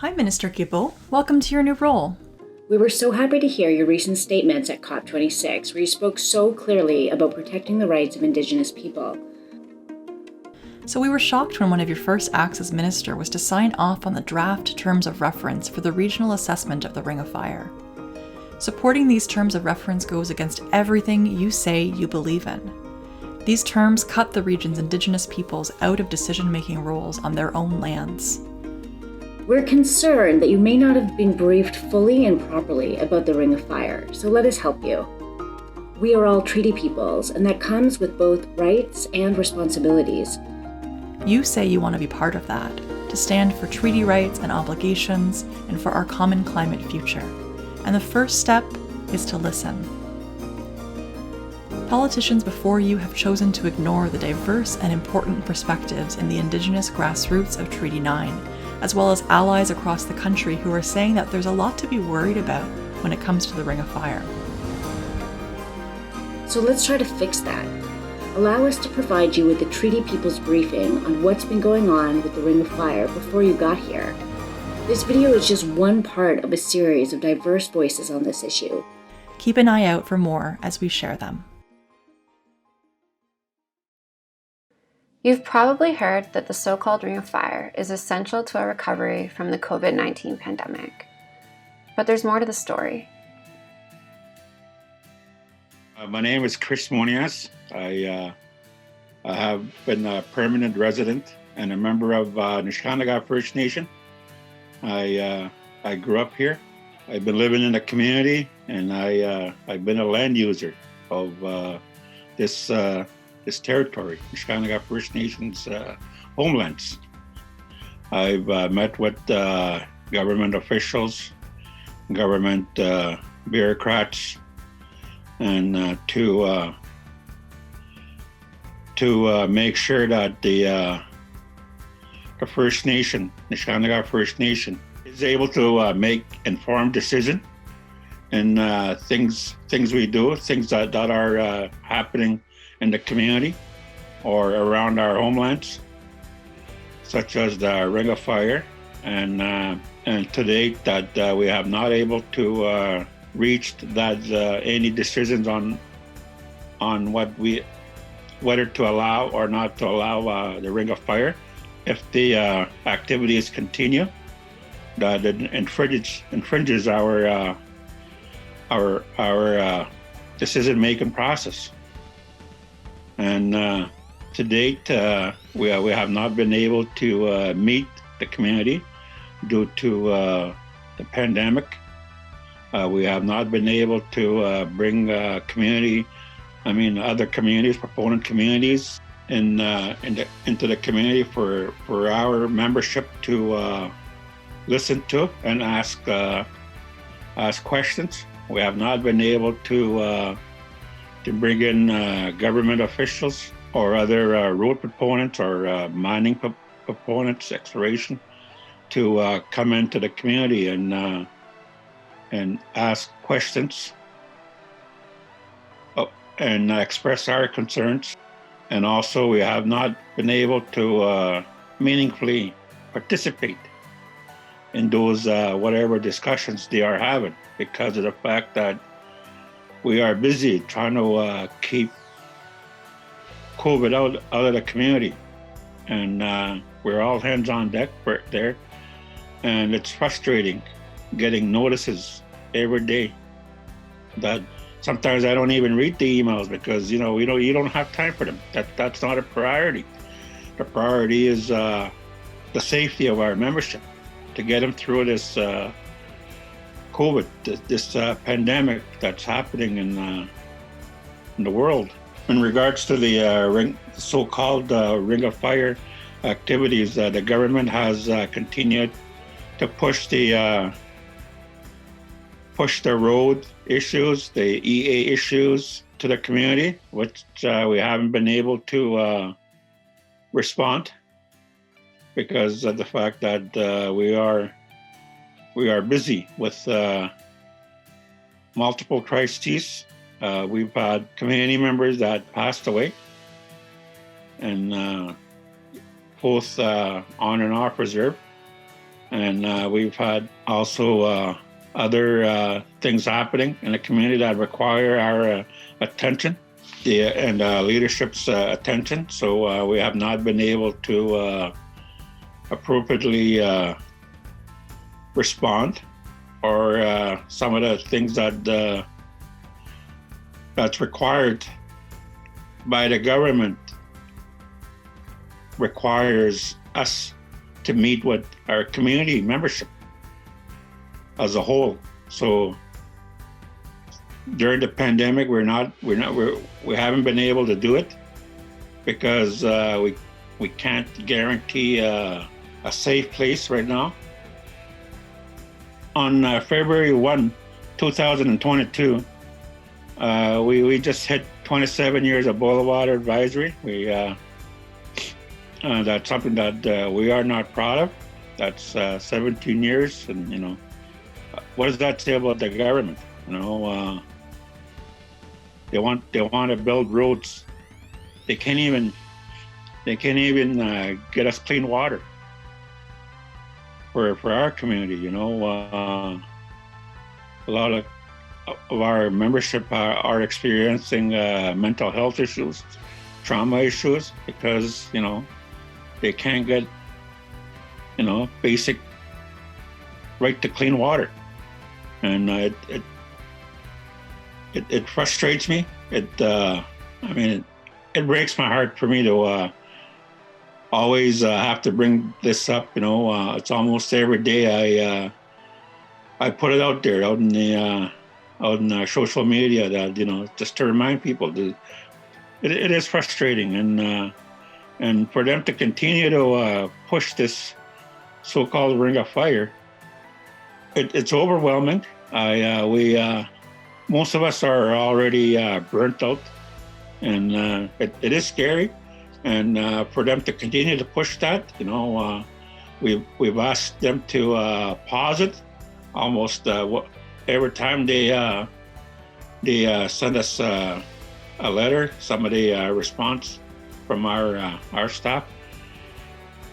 Hi, Minister Guilbeault. Welcome to your new role. We were so happy to hear your recent statements at COP26, where you spoke so clearly about protecting the rights of Indigenous people. So we were shocked when one of your first acts as minister was to sign off on the draft terms of reference for the regional assessment of the Ring of Fire. Supporting these terms of reference goes against everything you say you believe in. These terms cut the region's Indigenous peoples out of decision-making roles on their own lands. We're concerned that you may not have been briefed fully and properly about the Ring of Fire, so let us help you. We are all treaty peoples, and that comes with both rights and responsibilities. You say you want to be part of that, to stand for treaty rights and obligations and for our common climate future. And the first step is to listen. Politicians before you have chosen to ignore the diverse and important perspectives in the Indigenous grassroots of Treaty 9, as well as allies across the country who are saying that there's a lot to be worried about when it comes to the Ring of Fire. So let's try to fix that. Allow us to provide you with the treaty people's briefing on what's been going on with the Ring of Fire before you got here. This video is just one part of a series of diverse voices on this issue. Keep an eye out for more as we share them. You've probably heard that the so-called Ring of Fire is essential to our recovery from the COVID-19 pandemic. But there's more to the story. My name is Moonias. I have been a permanent resident and a member of Neskantaga First Nation. I grew up here. I've been living in the community, and I've been a land user of this territory, Neskantaga First Nation's homelands. I've met with government officials, government bureaucrats, and to make sure that the First Nation, Neskantaga First Nation, is able to make informed decision in things we do, things that are happening in the community or around our homelands, such as the Ring of Fire, and to date that we have not able to reach that any decisions on whether to allow or not to allow the Ring of Fire. If the activities continue, that it infringes our decision-making process. And to date, we have not been able to meet the community due to the pandemic. We have not been able to bring other communities, proponent communities, into the community for our membership to listen to and ask questions. We have not been able to bring in government officials or other road proponents or mining proponents, exploration, to come into the community and ask questions and express our concerns. And also, we have not been able to meaningfully participate in those whatever discussions they are having, because of the fact that we are busy trying to keep COVID out of the community. And we're all hands on deck there. And it's frustrating getting notices every day that sometimes I don't even read the emails because, you don't have time for them. That's not a priority. The priority is the safety of our membership, to get them through this COVID, this pandemic that's happening in the world. In regards to the so-called Ring of Fire activities, the government has continued to push the road issues, the EA issues to the community, which we haven't been able to respond because of the fact that we are busy with multiple crises. We've had community members that passed away, and both on and off reserve. And we've had also other things happening in the community that require our attention and leadership's attention. So we have not been able to appropriately respond, or some of the things that that's required by the government requires us to meet with our community membership as a whole. So during the pandemic, we haven't been able to do it because we can't guarantee a safe place right now. On February 1, 2022, we just hit 27 years of boil water advisory. That's something that we are not proud of. That's 17 years, and what does that say about the government? They want to build roads. They can't even get us clean water for our community. A lot of our membership are experiencing mental health issues, trauma issues, because they can't get basic right to clean water. And it frustrates me. It breaks my heart for me to always have to bring this up. It's almost every day I put it out there, out in social media, that just to remind people that it is frustrating, and for them to continue to push this so-called Ring of Fire, it's overwhelming. Most of us are already burnt out, and it is scary. And for them to continue to push that, we've asked them to pause it almost every time they send us a letter. Somebody response from our staff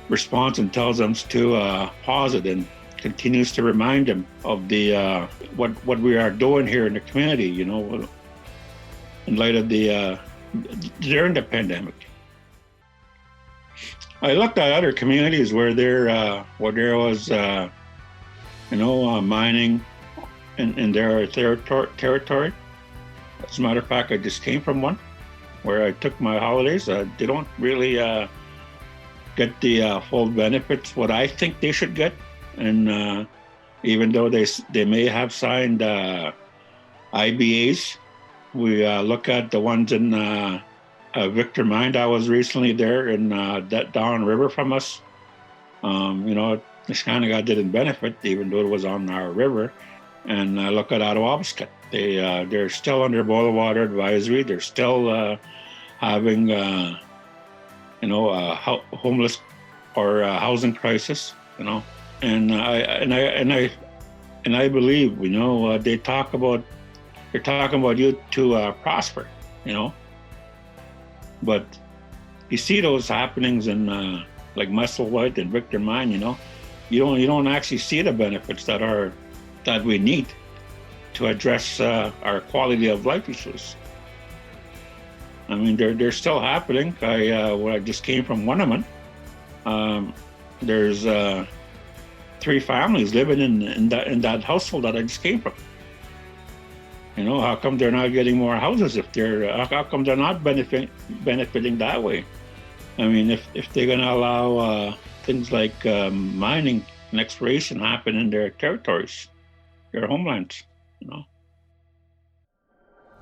responds and tells them to pause it, and continues to remind them of the what we are doing here in the community, in light of during the pandemic. I looked at other communities where there was mining in their territory. As a matter of fact, I just came from one where I took my holidays. They don't really get the full benefits what I think they should get. And even though they may have signed IBAs, we look at the ones in Victor Mine. I was recently there in that down river from us. Neskantaga didn't benefit, even though it was on our river. And look at Ottawa-Wabasket. They're still under boil water advisory. They're still having a homeless or housing crisis. And I believe, they're talking about you to prosper, But you see those happenings in like Musselwhite and Victor Mine, you don't actually see the benefits that we need to address our quality of life issues. I mean, they're still happening. I just came from one of them. There's 3 families living in that household that I just came from. How come they're not getting more houses how come they're not benefiting that way? I mean, if they're going to allow things like mining and exploration happen in their territories, their homelands,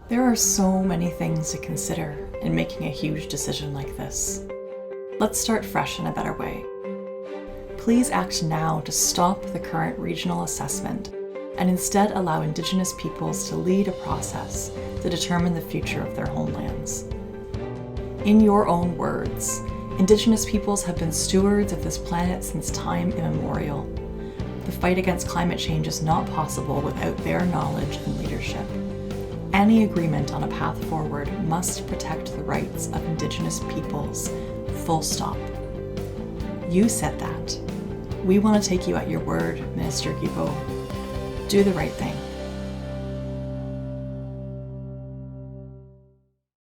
There are so many things to consider in making a huge decision like this. Let's start fresh in a better way. Please act now to stop the current regional assessment and instead allow Indigenous peoples to lead a process to determine the future of their homelands. In your own words, Indigenous peoples have been stewards of this planet since time immemorial. The fight against climate change is not possible without their knowledge and leadership. Any agreement on a path forward must protect the rights of Indigenous peoples, full stop. You said that. We want to take you at your word, Minister Guilbeault. Do the right thing.